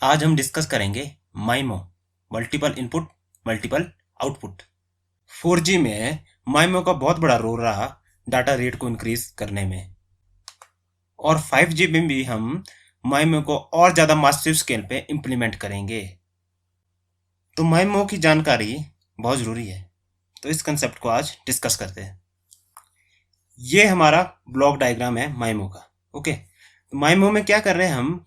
आज हम डिस्कस करेंगे MIMO, multiple input multiple output. 4G में माइमो का बहुत बड़ा रोल रहा डाटा रेट को इंक्रीज करने में, और 5G में भी हम माइमो को और ज़्यादा मासिव स्केल पे इम्प्लीमेंट करेंगे। तो माइमो की जानकारी बहुत ज़रूरी है, तो इस कंसेप्ट को आज डिस्कस करते हैं। ये हमारा ब्लॉक डायग्राम है माइमो का। ओके, तो माइमो में क्या कर रहे हैं हम,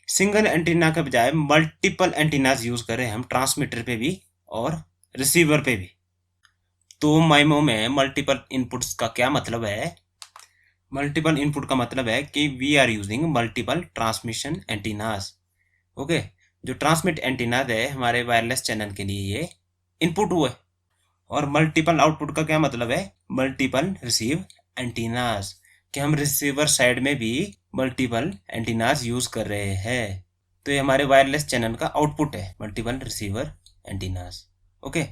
सिंगल एंटीना के बजाय मल्टीपल एंटीनाज यूज कर रहे हैं हम, ट्रांसमीटर पे भी और रिसीवर पे भी। तो माइमो में मल्टीपल इनपुट्स का क्या मतलब है? मल्टीपल इनपुट का मतलब है कि we are using multiple transmission antennas. Okay, जो ट्रांसमिट एंटीनाज है हमारे वायरलेस चैनल के लिए ये इनपुट हुए, और मल्टीपल आउटपुट का क्या मतलब है? मल्टीपल रिसीव एंटीनाज, कि हम रिसीवर साइड में भी मल्टीपल एंटीनाज यूज कर रहे हैं। तो ये हमारे वायरलेस चैनल का आउटपुट है, मल्टीपल रिसीवर एंटीनाज। ओके,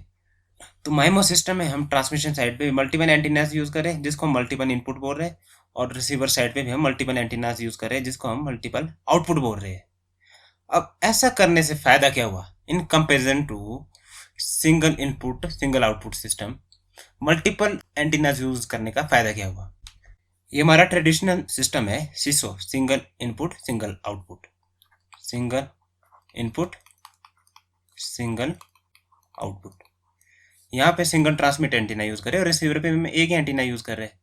तो माइमो सिस्टम में हम ट्रांसमिशन साइड पे मल्टीपल एंटीनाज यूज कर रहे हैं जिसको हम मल्टीपल इनपुट बोल रहे हैं, और रिसीवर साइड पे भी हम मल्टीपल एंटीनाज यूज कर रहे हैं जिसको हम मल्टीपल आउटपुट बोल रहे हैं। अब ऐसा करने से फायदा क्या हुआ in comparison to single input single output system? Multiple antennas use करने का फायदा क्या हुआ? ये हमारा ट्रेडिशनल सिस्टम है SISO, single input single output, single input single output. यहाँ पे सिंगल ट्रांसमिट एंटीना यूज कर रहे हैं और रिसीवर पे हम एक ही एंटीना यूज कर रहे हैं।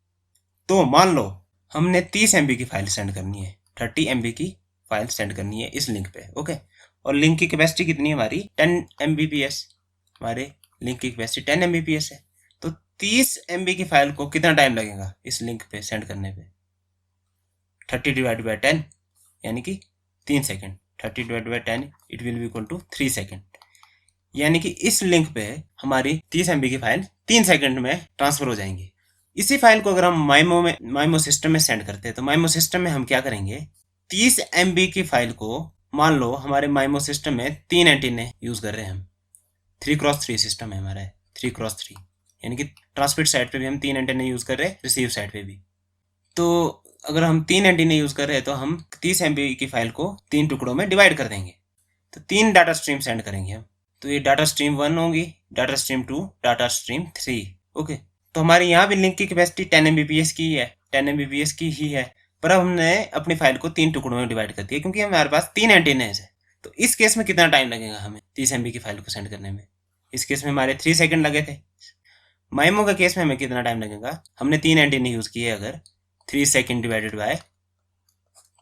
तो मान लो हमने 30 MB की फाइल सेंड करनी है, 30 MB की फाइल सेंड करनी है इस लिंक पे। ओके, और लिंक की कैपेसिटी कितनी है हमारी? 10 Mbps। हमारे लिंक की कैपेसिटी 10 Mbps है। तो 30 MB की फाइल को कितना टाइम लगेगा इस लिंक पे सेंड करने पे? 30 डिवाइड बाई 10 यानी कि 3 second. 30 divide by 10 it will be equal to 3 second. यानी कि इस लिंक पे हमारी 30 MB की फाइल 3 सेकंड में ट्रांसफर हो जाएंगी। इसी फाइल को अगर हम माइमो सिस्टम में सेंड करते हैं तो माइमो सिस्टम में हम क्या करेंगे, 30 MB की फाइल को, मान लो हमारे माइमो सिस्टम में 3 एंटीने यूज कर रहे हैं हम, 3x3 सिस्टम है हमारा, 3x3, यानी कि ट्रांसमिट साइड पे भी हम 3 एंटीने यूज कर रहे हैं, रिसीव साइड पे भी। तो अगर हम 3 एंटीने यूज कर रहे हैं तो हम 30 MB की फाइल को 3 टुकड़ों में डिवाइड कर देंगे, तो 3 डाटा स्ट्रीम सेंड करेंगे हम। तो ये डाटा स्ट्रीम 1 होगी, data stream 2, data stream 3। Okay, तो हमारे यहाँ भी लिंक की कैपेसिटी 10 Mbps की है, 10 Mbps की ही है, पर अब हमने अपनी फाइल को 3 टुकड़ों में डिवाइड कर दिया क्योंकि हमारे पास 3 एंटीने हैं। तो इस केस में कितना टाइम लगेगा हमें 30 MB की फाइल को सेंड करने में? इस केस में हमारे 3 सेकंड लगे थे। माइमो के केस में हमें कितना टाइम लगेगा? हमने 3 एंटीने यूज किए, अगर 3 सेकंड डिवाइडेड बाय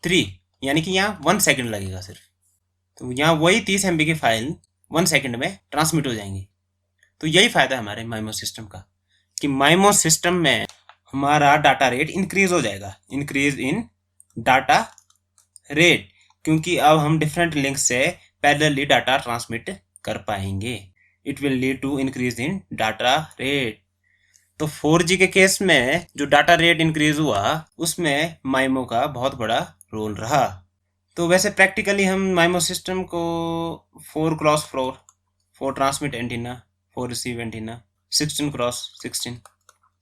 3 यानी कि यहाँ 1 सेकंड लगेगा सिर्फ। तो यहाँ वही 30 MB की फाइल 1 सेकंड में ट्रांसमिट हो जाएंगी। तो यही फायदा है हमारे माइमो सिस्टम का, कि माइमो सिस्टम में हमारा डाटा रेट इंक्रीज हो जाएगा, इंक्रीज इन डाटा रेट, क्योंकि अब हम डिफरेंट लिंक से पैरेलली डाटा ट्रांसमिट कर पाएंगे। It will lead to increase in data rate. तो 4G के केस में जो डाटा रेट इंक्रीज हुआ उसमें माइमो का बहुत बड़ा रोल रहा। तो वैसे प्रैक्टिकली हम माइमो सिस्टम को 4x4, 4 transmit antenna, 4 receive antenna, 16x16,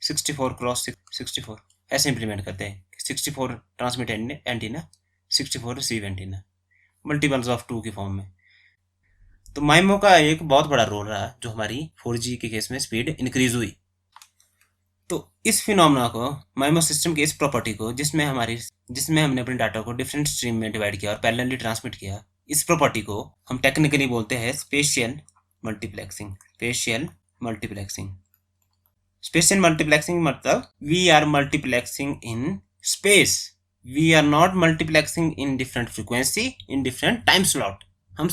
64x64 ऐसे इम्प्लीमेंट करते हैं। 64 transmit antenna, 64 receive antenna, multiples of 2 की फॉर्म में। तो माइमो का एक बहुत बड़ा रोल रहा जो हमारी 4G के केस में स्पीड इंक्रीज हुई। तो इस फिनोमेना को, माइमो सिस्टम की इस प्रॉपर्टी को, जिसमें हमने अपने डाटा को डिफरेंट स्ट्रीम में डिवाइड किया और पैरेलली ट्रांसमिट किया, इस प्रॉपर्टी को हम टेक्निकली बोलते हैं spatial multiplexing. Spatial multiplexing, spatial multiplexing मतलब we are multiplexing in space, we are not multiplexing in different frequency, in different time slot. हम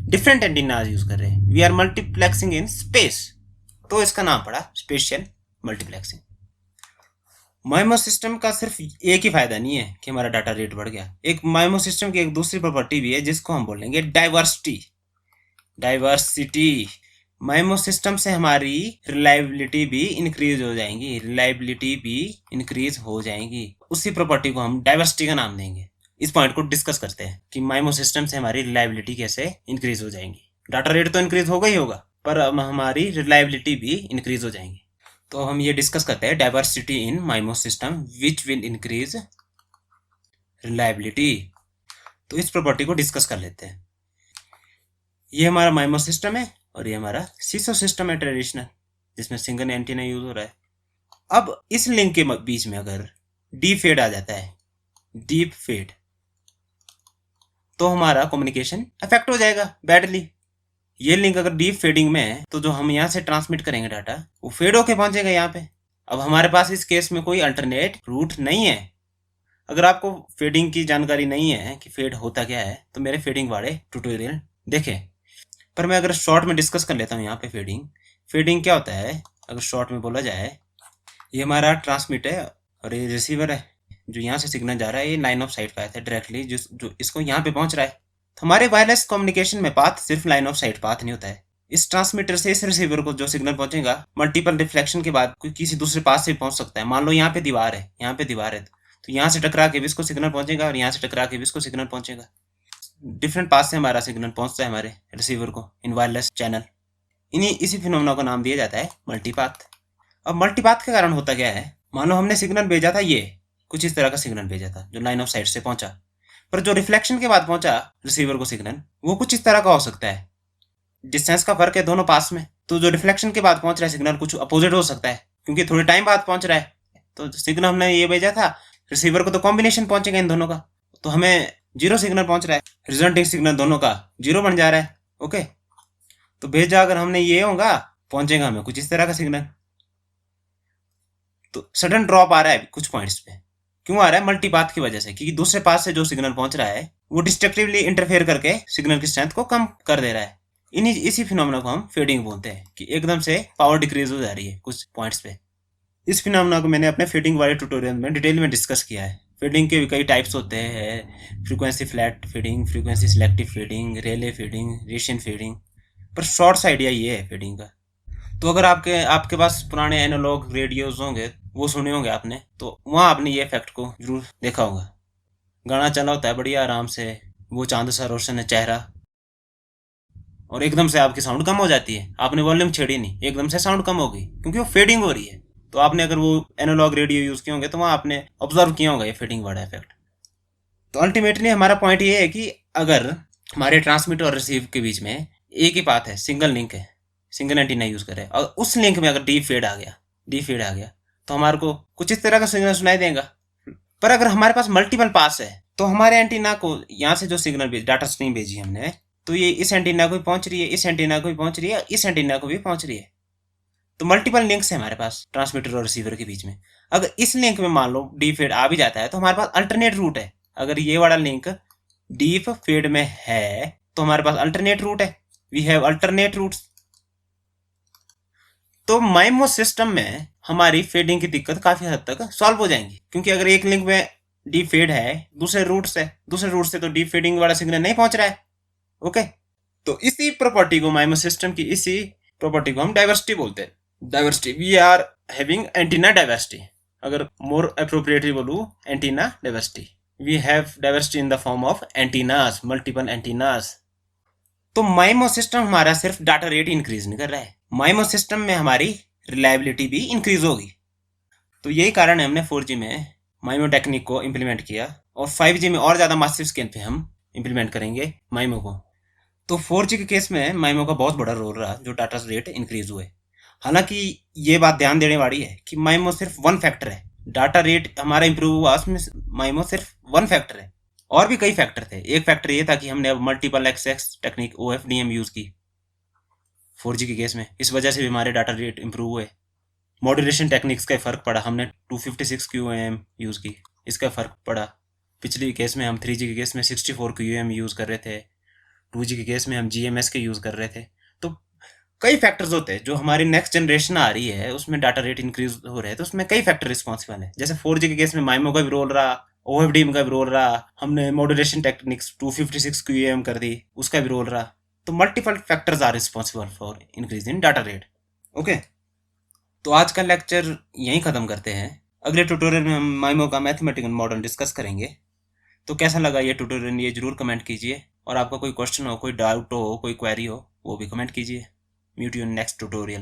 डिफरेंट एंटीना यूज कर रहे हैं, we are multiplexing in space, तो इसका नाम पड़ा स्पेशियल मल्टीप्लेक्सिंग। माइमो सिस्टम का सिर्फ एक ही फायदा नहीं है कि हमारा डाटा रेट बढ़ गया, एक माइमो सिस्टम की एक दूसरी प्रॉपर्टी भी है जिसको हम बोलेंगे डाइवर्सिटी। डाइवर्सिटी, माइमो सिस्टम से हमारी रिलायबिलिटी भी इंक्रीज हो जाएंगी, रिलायबिलिटी भी इंक्रीज हो जाएंगी। उसी प्रॉपर्टी को हम डाइवर्सिटी का नाम देंगे। इस पॉइंट को डिस्कस करते हैं कि माइमो सिस्टम से हमारी रिलायबिलिटी कैसे इंक्रीज हो जाएंगी। डाटा रेट तो इंक्रीज होगा ही होगा, पर हमारी रिलायबिलिटी भी इंक्रीज हो जाएंगी। तो हम ये डिस्कस करते हैं diversity in MIMO system which will increase reliability. तो इस प्रॉपर्टी को डिस्कस कर लेते हैं। ये हमारा माइमो सिस्टम है और ये हमारा सीसो सिस्टम है ट्रेडिशनल, जिसमें सिंगल एंटीना यूज हो रहा है। अब इस लिंक के बीच में अगर डीप फेड आ जाता है, डीप फेड, तो हमारा कम्युनिकेशन अफेक्ट हो जाएगा बैडली। ये लिंक अगर डीप फेडिंग में है तो जो हम यहाँ से ट्रांसमिट करेंगे डाटा, वो फेड होके पहुंचेगा यहाँ पे। अब हमारे पास इस केस में कोई अल्टरनेट रूट नहीं है। अगर आपको फेडिंग की जानकारी नहीं है कि फेड होता क्या है, तो मेरे फेडिंग वाले ट्यूटोरियल देखें। पर मैं अगर शॉर्ट में डिस्कस कर लेता हूँ यहाँ पे फेडिंग क्या होता है। अगर शॉर्ट में बोला जाए, ये हमारा ट्रांसमिट है और ये रिसीवर है। जो यहाँ से सिग्नल जा रहा है, ये लाइन ऑफ साइट पाथ है डायरेक्टली, जो इसको यहाँ पे पहुंच रहा है। तो हमारे वायरलेस कम्युनिकेशन में पाथ सिर्फ लाइन ऑफ साइट पाथ नहीं होता है। इस ट्रांसमीटर से इस रिसीवर को जो सिग्नल पहुंचेगा, मल्टीपल रिफ्लेक्शन के बाद कोई किसी दूसरे पाथ से पहुंच सकता है। मान लो यहाँ पे दीवार है, यहाँ पे दीवार है, तो यहाँ से टकरा के भी इसको सिग्नल पहुंचेगा और यहाँ से टकरा के भी इसको सिग्नल पहुंचेगा। डिफरेंट पाथ से हमारा सिग्नल पहुंचता है हमारे रिसीवर को इन वायरलेस चैनल। इसी फिनोमेना को नाम दिया जाता है मल्टीपाथ। अब मल्टीपाथ के कारण होता क्या है, मानो हमने सिग्नल भेजा था, ये कुछ इस तरह का सिग्नल भेजा था जो लाइन ऑफ साइट से पहुंचा, पर जो रिफ्लेक्शन के बाद पहुंचा रिसीवर को सिग्नल, वो कुछ इस तरह का हो सकता है। डिस्टेंस का फर्क है दोनों पास में, तो जो रिफ्लेक्शन के बाद पहुंच रहा है सिग्नल कुछ अपोजिट हो सकता है, क्योंकि थोड़े टाइम बाद पहुंच रहा है। तो सिग्नल हमने ये भेजा था रिसीवर को, तो कॉम्बिनेशन पहुंचेगा इन दोनों का, तो हमें जीरो सिग्नल पहुंच रहा है, रिजल्टिंग सिग्नल दोनों का जीरो बन जा रहा है। ओके, तो भेजा अगर हमने ये होगा, पहुंचेगा हमें कुछ इस तरह का सिग्नल। तो सडन ड्रॉप आ रहा है कुछ पॉइंट्स पे, क्यों आ रहा है? मल्टीपाथ की वजह से, क्योंकि दूसरे पाथ से जो सिग्नल पहुंच रहा है वो डिस्ट्रक्टिवली इंटरफेयर करके सिग्नल की स्ट्रेंथ को कम कर दे रहा है। इसी फिनोमेना को हम फेडिंग बोलते हैं, कि एकदम से पावर डिक्रीज हो जा रही है कुछ पॉइंट्स पे। इस फिनोमेना को मैंने अपने फेडिंग वाले ट्यूटोरियल में डिटेल में डिस्कस किया है। फेडिंग के भी कई टाइप्स होते हैं, frequency flat fading, frequency selective fading, Rayleigh fading, Rician fading. पर शॉर्ट्स आइडिया ये है फेडिंग का। तो अगर आपके पास पुराने एनालॉग रेडियोज होंगे, वो सुने होंगे आपने, तो वहाँ आपने ये इफेक्ट को जरूर देखा होगा। गाना चला होता है बढ़िया आराम से, वो चांद सा रोशन है चेहरा, और एकदम से आपकी साउंड कम हो जाती है। आपने वॉल्यूम छेड़ी नहीं, एकदम से साउंड कम हो गई, क्योंकि वो फेडिंग हो रही है। तो आपने अगर वो एनालॉग रेडियो यूज किए होंगे तो वहाँ आपने ऑब्जर्व किया होगा ये फेडिंग वाला इफेक्ट। तो अल्टीमेटली हमारा पॉइंट ये है कि अगर हमारे ट्रांसमिट और रिसीव के बीच में एक ही पाथ है, सिंगल लिंक है, सिंगल एंटीना यूज कर रहे हैं, और उस लिंक में अगर डीप फेड आ गया तो हमारे को कुछ इस तरह का सिग्नल सुनाई देगा। पर अगर हमारे पास मल्टीपल पास है, तो हमारे एंटीना को यहाँ से जो सिग्नल डाटा स्ट्रीम भेजी हमने, तो ये इस एंटीना को भी पहुंच रही है, इस एंटीना को भी पहुंच रही है, इस एंटीना को भी पहुंच रही है। तो मल्टीपल लिंक्स है हमारे पास ट्रांसमीटर और रिसीवर के बीच में। अगर इस लिंक में मान लो डीप फेड आ भी जाता है, तो हमारे पास अल्टरनेट रूट है। अगर ये वाला लिंक डीप फेड में है तो हमारे पास अल्टरनेट रूट है, वी हैव अल्टरनेट रूट्स। तो माइमो सिस्टम में हमारी फेडिंग की दिक्कत काफी हद तक सॉल्व हो जाएंगी, क्योंकि अगर एक लिंक में डीप फेड है, दूसरे रूट से तो डीप फेडिंग वाला सिग्नल नहीं पहुंच रहा है। ओके, तो इसी प्रॉपर्टी को, माइमो सिस्टम की इसी प्रॉपर्टी को हम डाइवर्सिटी बोलते हैं। Diversity, we are having antenna diversity. अगर मोर अप्रोप्रिएटली बोलूं, antenna diversity, we have diversity in the form of antennas, multiple antennas. तो माइमो सिस्टम हमारा सिर्फ डाटा रेट इंक्रीज नहीं कर रहा है, माइमो सिस्टम में हमारी रिलायबिलिटी भी इंक्रीज होगी। तो यही कारण है हमने 4G में माइमो टेक्निक को इम्प्लीमेंट किया, और 5G में और ज़्यादा मासिव स्केल पे हम इम्प्लीमेंट करेंगे माइमो को। तो 4G के केस में माइमो का बहुत बड़ा रोल रहा, जो डाटा रेट इंक्रीज हुए। हालांकि ये बात ध्यान देने वाली है कि माइमो सिर्फ वन फैक्टर है, डाटा रेट हमारा इंप्रूव हुआ उसमें माइमो सिर्फ वन फैक्टर है। और भी कई फैक्टर थे। एक फैक्टर ये था कि हमने अब multiple access technique OFDM use की 4G के केस में, इस वजह से भी हमारे डाटा रेट इंप्रूव हुए। मॉड्यूलेशन टेक्निक्स का फर्क पड़ा, हमने 256 QAM यूज की, इसका फर्क पड़ा। पिछले केस में हम 3G के केस में 64 QAM यूज कर रहे थे, 2G के केस में हम GMS के यूज कर रहे थे। तो कई फैक्टर्स होते हैं जो हमारी नेक्स्ट जनरेशन आ रही है उसमें डाटा रेट इंक्रीज हो रहे हैं, तो उसमें कई फैक्टर रिस्पॉन्सिबल है। जैसे 4G के केस में माइमो का भी रोल रहा, OFDM का भी रोल रहा, हमने मॉड्यूलेशन टेक्निक्स 256 QAM कर दी, उसका भी रोल रहा। तो multiple factors are responsible for increase in data rate. Okay, तो आज का लेक्चर यहीं ख़त्म करते हैं। अगले ट्यूटोरियल में हम माइमो का मैथमेटिकल मॉडल डिस्कस करेंगे। तो कैसा लगा ये ट्यूटोरियल, ये जरूर कमेंट कीजिए, और आपका कोई क्वेश्चन हो, कोई डाउट हो, कोई क्वेरी हो, वो भी कमेंट कीजिए। Meet you in next tutorial.